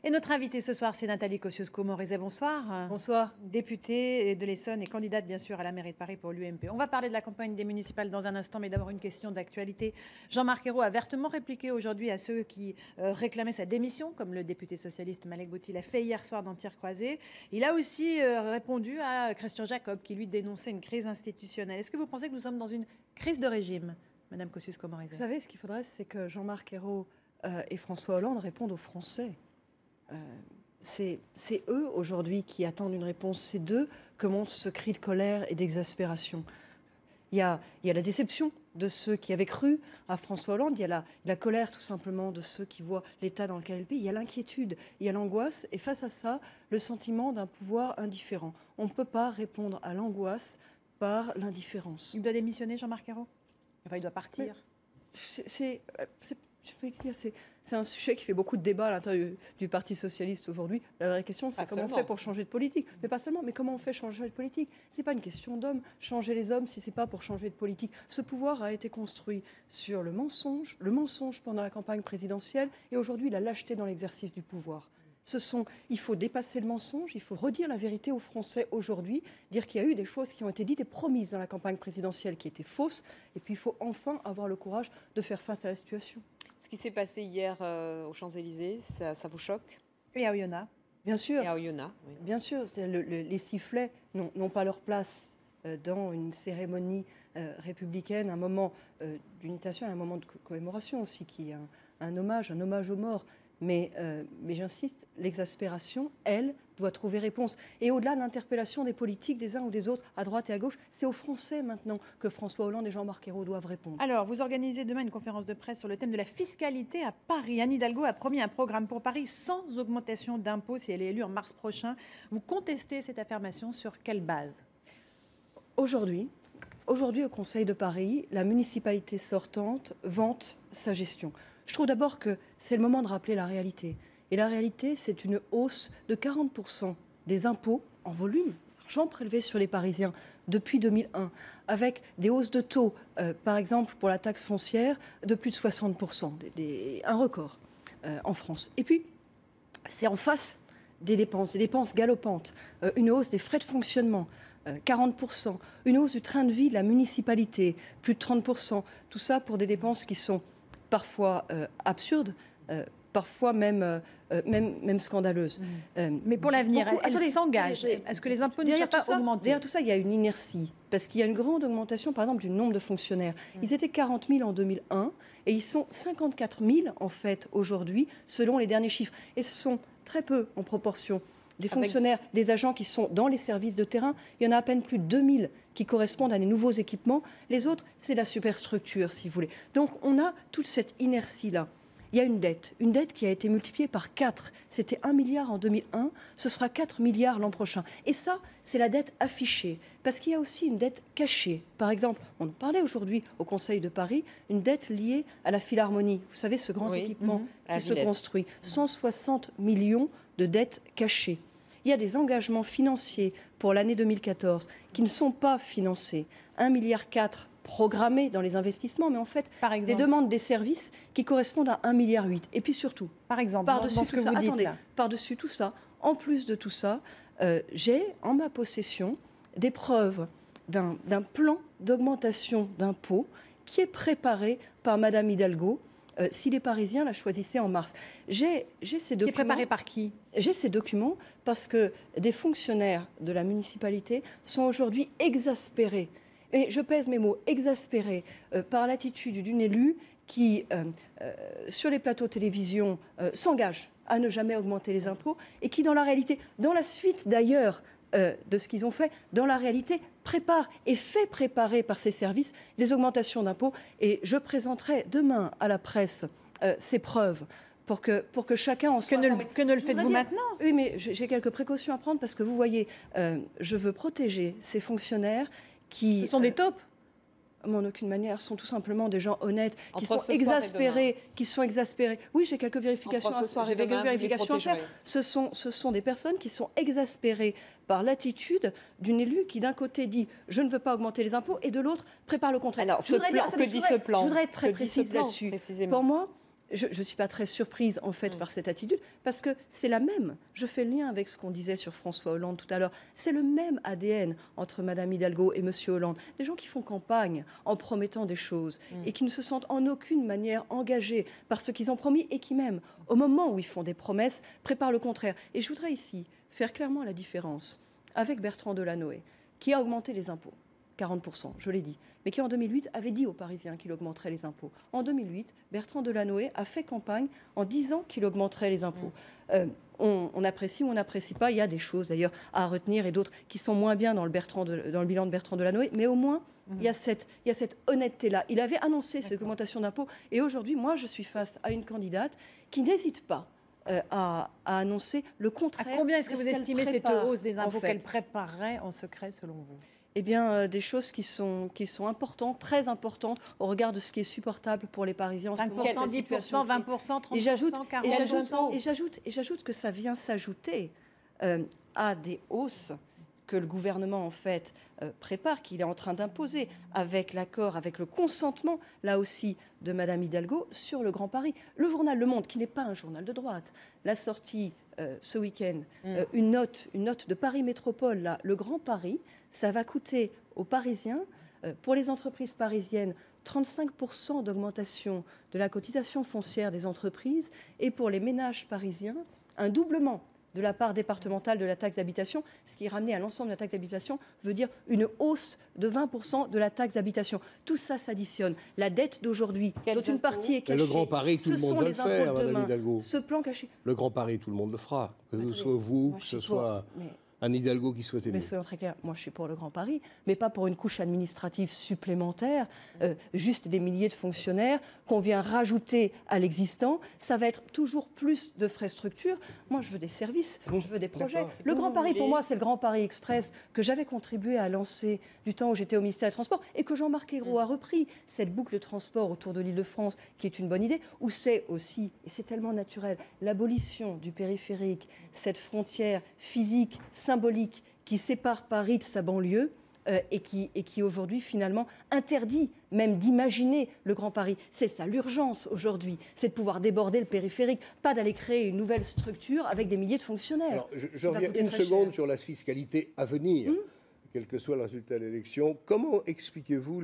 Et notre invitée ce soir, c'est Nathalie Kosciusko-Morizet. Bonsoir. Bonsoir. Députée de l'Essonne et candidate, bien sûr, à la mairie de Paris pour l'UMP. On va parler de la campagne des municipales dans un instant, mais d'abord une question d'actualité. Jean-Marc Ayrault a vertement répliqué aujourd'hui à ceux qui réclamaient sa démission, comme le député socialiste Malek Bouti l'a fait hier soir dans Tir Croisé. Il a aussi répondu à Christian Jacob, qui lui dénonçait une crise institutionnelle. Est-ce que vous pensez que nous sommes dans une crise de régime, Madame Kosciusko-Morizet? Vous savez, ce qu'il faudrait, c'est que Jean-Marc Ayrault et François Hollande répondent aux Français. C'est eux aujourd'hui qui attendent une réponse. C'est d'eux que monte ce cri de colère et d'exaspération. Il y a la déception de ceux qui avaient cru à François Hollande. Il y a la colère tout simplement de ceux qui voient l'état dans lequel est le pays. Il y a l'inquiétude, il y a l'angoisse. Et face à ça, le sentiment d'un pouvoir indifférent. On ne peut pas répondre à l'angoisse par l'indifférence. Il doit démissionner, Jean-Marc Ayrault? Enfin, il doit partir. C'est un sujet qui fait beaucoup de débats à l'intérieur du Parti socialiste aujourd'hui. La vraie question, c'est comment on fait pour changer de politique. Mais pas seulement, mais comment on fait changer de politique. C'est pas une question d'hommes. Changer les hommes, si c'est pas pour changer de politique. Ce pouvoir a été construit sur le mensonge pendant la campagne présidentielle, et aujourd'hui la lâcheté dans l'exercice du pouvoir. Il faut dépasser le mensonge, il faut redire la vérité aux Français aujourd'hui, dire qu'il y a eu des choses qui ont été dites et promises dans la campagne présidentielle qui étaient fausses, et puis il faut enfin avoir le courage de faire face à la situation. Ce qui s'est passé hier aux Champs-Élysées, ça vous choque? Et à Oyonnax? Bien sûr. Et à Oyonnax, oui. Bien sûr. Les sifflets n'ont pas leur place dans une cérémonie républicaine, un moment d'unitation, un moment de commémoration aussi, qui est un hommage aux morts. Mais j'insiste, l'exaspération, elle, doit trouver réponse. Et au-delà de l'interpellation des politiques des uns ou des autres, à droite et à gauche, c'est aux Français maintenant que François Hollande et Jean-Marc Ayrault doivent répondre. Alors, vous organisez demain une conférence de presse sur le thème de la fiscalité à Paris. Anne Hidalgo a promis un programme pour Paris sans augmentation d'impôts si elle est élue en mars prochain. Vous contestez cette affirmation sur quelle base? Aujourd'hui, au Conseil de Paris, la municipalité sortante vante sa gestion. Je trouve d'abord que c'est le moment de rappeler la réalité. Et la réalité, c'est une hausse de 40% des impôts en volume, argent prélevé sur les Parisiens depuis 2001, avec des hausses de taux, par exemple pour la taxe foncière, de plus de 60%, un record en France. Et puis, c'est en face des dépenses galopantes, une hausse des frais de fonctionnement, 40%, une hausse du train de vie de la municipalité, plus de 30%, tout ça pour des dépenses qui sont parfois absurdes, parfois même scandaleuses. Mais pour l'avenir, elle s'engage. Est-ce que les impôts ne sont pas augmentés? Derrière tout ça, il y a une inertie, parce qu'il y a une grande augmentation, par exemple, du nombre de fonctionnaires. Ils étaient 40 000 en 2001, et ils sont 54 000, en fait, aujourd'hui, selon les derniers chiffres. Et ce sont très peu, en proportion, des fonctionnaires, des agents qui sont dans les services de terrain. Il y en a à peine plus de 2000 qui correspondent à des nouveaux équipements. Les autres, c'est la superstructure, si vous voulez. Donc, on a toute cette inertie-là. Il y a une dette qui a été multipliée par 4. C'était 1 milliard en 2001, ce sera 4 milliards l'an prochain. Et ça, c'est la dette affichée. Parce qu'il y a aussi une dette cachée. Par exemple, on en parlait aujourd'hui au Conseil de Paris, une dette liée à la Philharmonie. Vous savez, ce grand équipement qui se construit. 160 millions de dettes cachées. Il y a des engagements financiers pour l'année 2014 qui ne sont pas financés. 1,4 milliard programmés dans les investissements, mais en fait, des demandes des services qui correspondent à 1,8 milliard. Et puis surtout, par exemple, par-dessus tout ça, en plus de tout ça, j'ai en ma possession des preuves d'un plan d'augmentation d'impôts qui est préparé par Madame Hidalgo, si les Parisiens la choisissaient en mars. J'ai ces documents. Qui est préparé par qui? J'ai ces documents parce que des fonctionnaires de la municipalité sont aujourd'hui exaspérés, et je pèse mes mots, exaspérés par l'attitude d'une élue qui, sur les plateaux de télévision, s'engage à ne jamais augmenter les impôts, et qui, dans la réalité, dans la suite d'ailleurs de ce qu'ils ont fait, dans la réalité, prépare et fait préparer par ces services les augmentations d'impôts. Et je présenterai demain à la presse ces preuves pour que chacun en soit... Que ne le faites-vous maintenant? Oui, mais j'ai quelques précautions à prendre, parce que vous voyez, je veux protéger ces fonctionnaires qui... Ce sont des taupes? En aucune manière, sont tout simplement des gens honnêtes qui sont exaspérés, Oui, j'ai quelques vérifications à faire. Ce sont des personnes qui sont exaspérées par l'attitude d'une élue qui, d'un côté, dit « je ne veux pas augmenter les impôts » et de l'autre, prépare le contraire. Alors, que dit ce plan? Je voudrais être très précise là-dessus. Pour moi, je ne suis pas très surprise en fait par cette attitude, parce que c'est la même. Je fais le lien avec ce qu'on disait sur François Hollande tout à l'heure. C'est le même ADN entre Madame Hidalgo et Monsieur Hollande. Des gens qui font campagne en promettant des choses et qui ne se sentent en aucune manière engagés par ce qu'ils ont promis et qui même, au moment où ils font des promesses, préparent le contraire. Et je voudrais ici faire clairement la différence avec Bertrand Delanoë, qui a augmenté les impôts. 40%, je l'ai dit, mais qui en 2008 avait dit aux Parisiens qu'il augmenterait les impôts. En 2008, Bertrand Delanoë a fait campagne en disant qu'il augmenterait les impôts. On apprécie ou on n'apprécie pas, il y a des choses d'ailleurs à retenir et d'autres qui sont moins bien dans le bilan de Bertrand Delanoë, mais au moins il y a cette honnêteté-là. Il avait annoncé cette augmentation d'impôts et aujourd'hui, moi je suis face à une candidate qui n'hésite pas à annoncer le contraire. À combien est-ce que vous estimez cette hausse des impôts qu'elle fait préparerait en secret selon vous? Eh bien, des choses qui sont importantes, très importantes, au regard de ce qui est supportable pour les Parisiens. 5%, 10%, 20%, 30%, 40%. Et j'ajoute que ça vient s'ajouter à des hausses que le gouvernement, en fait, prépare, qu'il est en train d'imposer, avec l'accord, avec le consentement, là aussi, de Madame Hidalgo, sur le Grand Paris. Le journal Le Monde, qui n'est pas un journal de droite, l'a sorti ce week-end, une note de Paris Métropole, là, le Grand Paris, ça va coûter aux Parisiens, pour les entreprises parisiennes, 35% d'augmentation de la cotisation foncière des entreprises, et pour les ménages parisiens, un doublement de la part départementale de la taxe d'habitation, ce qui est ramené à l'ensemble de la taxe d'habitation veut dire une hausse de 20% de la taxe d'habitation. Tout ça s'additionne. La dette d'aujourd'hui, dont une partie est cachée, le Grand Paris, tout ce le monde sont va les le faire, impôts de Madame demain. Hidalgo. Ce plan caché. Le Grand Paris, tout le monde le fera. Que ce soit vous, que ce soit Anne Hidalgo qui souhaite aider. Mais soyons très clairs, moi je suis pour le Grand Paris, mais pas pour une couche administrative supplémentaire, juste des milliers de fonctionnaires qu'on vient rajouter à l'existant. Ça va être toujours plus de frais structure. Moi je veux des services, je veux des projets. Le Grand Paris, pour moi, c'est le Grand Paris Express que j'avais contribué à lancer du temps où j'étais au ministère des Transports et que Jean-Marc Ayrault a repris. Cette boucle de transport autour de l'Île-de-France qui est une bonne idée, où c'est aussi, et c'est tellement naturel, l'abolition du périphérique, cette frontière physique, symbolique qui sépare Paris de sa banlieue et qui aujourd'hui finalement interdit même d'imaginer le Grand Paris. C'est ça l'urgence aujourd'hui, c'est de pouvoir déborder le périphérique, pas d'aller créer une nouvelle structure avec des milliers de fonctionnaires. Alors, je reviens une seconde sur la fiscalité à venir, quel que soit le résultat de l'élection. Comment expliquez-vous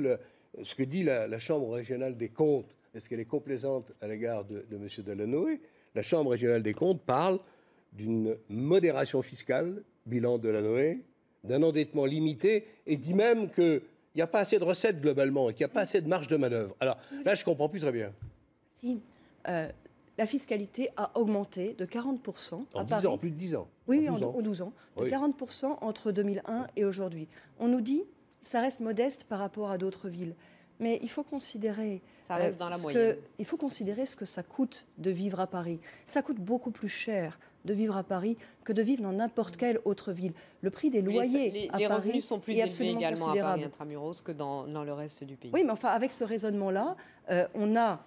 ce que dit la Chambre régionale des comptes? Est-ce qu'elle est complaisante à l'égard de M. Delanoë? La Chambre régionale des comptes parle d'une modération fiscale, bilan Delanoë, d'un endettement limité, et dit même qu'il n'y a pas assez de recettes globalement et qu'il n'y a pas assez de marge de manœuvre. Alors là, je ne comprends plus très bien. Si, la fiscalité a augmenté de 40% à Paris. En plus de 10 ans. Oui, en 12 ans. De 40% entre 2001 et aujourd'hui. On nous dit ça reste modeste par rapport à d'autres villes. Mais il faut considérer, ça reste dans la moyenne. Il faut considérer ce que ça coûte de vivre à Paris. Ça coûte beaucoup plus cher de vivre à Paris que de vivre dans n'importe quelle autre ville. Le prix des loyers à Paris est absolument considérable. Les revenus sont plus élevés également à Paris intramuros que dans le reste du pays. Oui, mais enfin, avec ce raisonnement-là, on a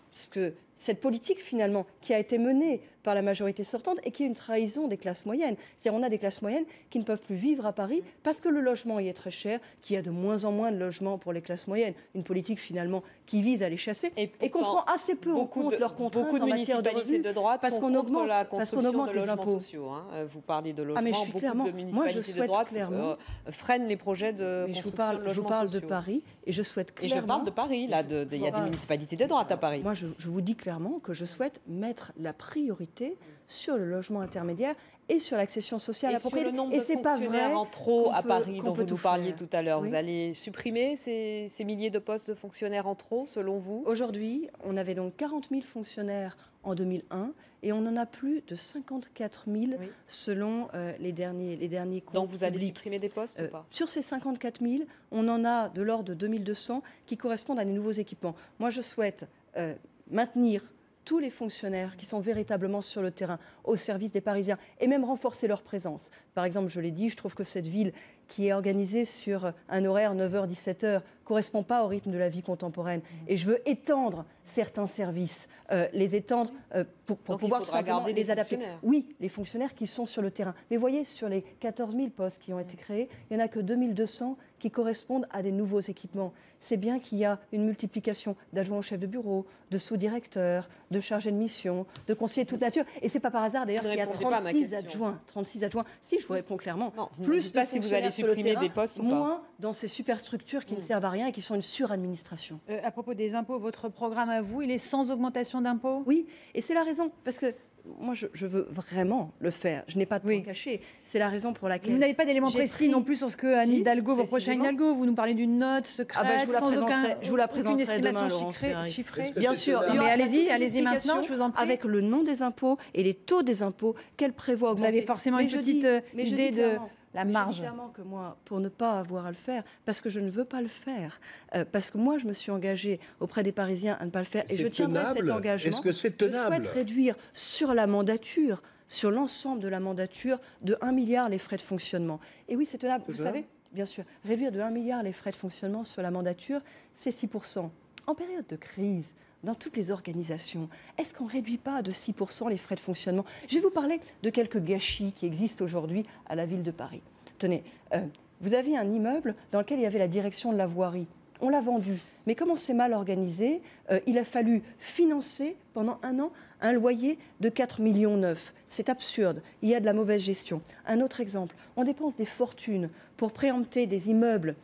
cette politique finalement qui a été menée par la majorité sortante et qui est une trahison des classes moyennes. C'est-à-dire on a des classes moyennes qui ne peuvent plus vivre à Paris parce que le logement y est très cher, qu'il y a de moins en moins de logements pour les classes moyennes. Une politique finalement qui vise à les chasser et qu'on prend assez peu en compte leurs contraintes en matière de revenus de droite parce qu'on augmente les les impôts. Sociaux, hein. Vous parlez de logement, beaucoup de municipalités de droite freinent les projets de construction de logements sociaux. Je parle de Paris et je souhaite clairement... Et je parle de Paris, là, il y a des municipalités de droite à Paris. Moi, je vous dis clairement que je souhaite mettre la priorité sur le logement intermédiaire et sur l'accession sociale à la propriété. Et sur le nombre de fonctionnaires en trop à Paris dont vous nous parliez tout à l'heure, vous allez supprimer ces milliers de postes de fonctionnaires en trop, selon vous? Aujourd'hui, on avait donc 40 000 fonctionnaires en 2001 et on en a plus de 54 000 selon les derniers comptes. Donc vous allez publics. supprimer des postes ou pas? Sur ces 54 000, on en a de l'ordre de 2200 qui correspondent à des nouveaux équipements. Moi, je souhaite maintenir tous les fonctionnaires qui sont véritablement sur le terrain, au service des Parisiens, et même renforcer leur présence. Par exemple, je l'ai dit, je trouve que cette ville qui est organisé sur un horaire 9h-17h, correspond pas au rythme de la vie contemporaine. Et je veux étendre certains services, les étendre pour pouvoir simplement les adapter. Oui, les fonctionnaires qui sont sur le terrain. Mais voyez, sur les 14 000 postes qui ont été créés, il n'y en a que 2200 qui correspondent à des nouveaux équipements. C'est bien qu'il y a une multiplication d'adjoints au chef de bureau, de sous-directeurs, de chargés de mission, de conseillers de toute nature. Et c'est pas par hasard d'ailleurs qu'il y a 36 adjoints. 36 adjoints. Si, je vous réponds clairement. Non, vous plus ne pas si vous allez supprimer des postes ou pas. Moins dans ces superstructures qui ne servent à rien et qui sont une suradministration. À propos des impôts, votre programme à vous, il est sans augmentation d'impôts? Oui, et c'est la raison, parce que moi, je veux vraiment le faire. Je n'ai pas de temps caché. C'est la raison pour laquelle... Vous n'avez pas d'éléments précis non plus sur ce que Anne Hidalgo vous reproche à Anne Hidalgo. Vous nous parlez d'une note secrète, je vous la présenterai demain, chiffrée. Bien sûr. Mais allez-y maintenant, je vous en prie. Avec le nom des impôts et les taux des impôts qu'elle prévoit augmenter. Vous avez forcément une petite idée de... la marge. Je dis clairement que moi, pour ne pas avoir à le faire, parce que je ne veux pas le faire, parce que moi, je me suis engagée auprès des Parisiens à ne pas le faire, et je tiendrai cet engagement. Est-ce que c'est tenable? Je souhaite réduire sur la mandature, sur l'ensemble de la mandature, de 1 milliard les frais de fonctionnement. Et oui, c'est tenable. Vous savez, bien sûr, réduire de 1 milliard les frais de fonctionnement sur la mandature, c'est 6%. En période de crise, dans toutes les organisations, est-ce qu'on ne réduit pas de 6% les frais de fonctionnement? Je vais vous parler de quelques gâchis qui existent aujourd'hui à la ville de Paris. Tenez, vous aviez un immeuble dans lequel il y avait la direction de la voirie. On l'a vendu. Mais comme on s'est mal organisé, il a fallu financer pendant 1 an un loyer de 4,9 millions. C'est absurde. Il y a de la mauvaise gestion. Un autre exemple, on dépense des fortunes pour préempter des immeubles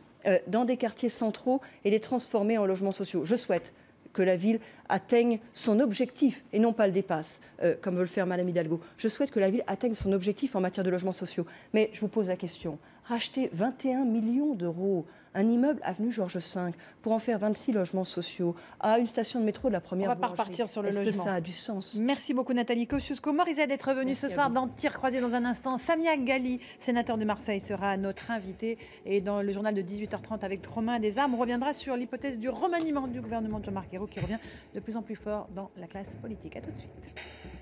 dans des quartiers centraux et les transformer en logements sociaux. Je souhaite que la ville atteigne son objectif et non pas le dépasse, comme veut le faire Mme Hidalgo. Je souhaite que la ville atteigne son objectif en matière de logements sociaux. Mais je vous pose la question, racheter 21 millions d'euros un immeuble avenue Georges V pour en faire 26 logements sociaux à une station de métro de la première boulangerie. On va pas repartir sur le logement. Est-ce que ça a du sens? Merci beaucoup Nathalie Kosciusko-Morizet d'être venue ce soir dans Tir croisé dans un instant. Samia Ghali, sénateur de Marseille, sera notre invité. Et dans le journal de 18h30 avec Romain Desarmes, on reviendra sur l'hypothèse du remaniement du gouvernement de Jean-Marc Ayrault qui revient de plus en plus fort dans la classe politique. À tout de suite.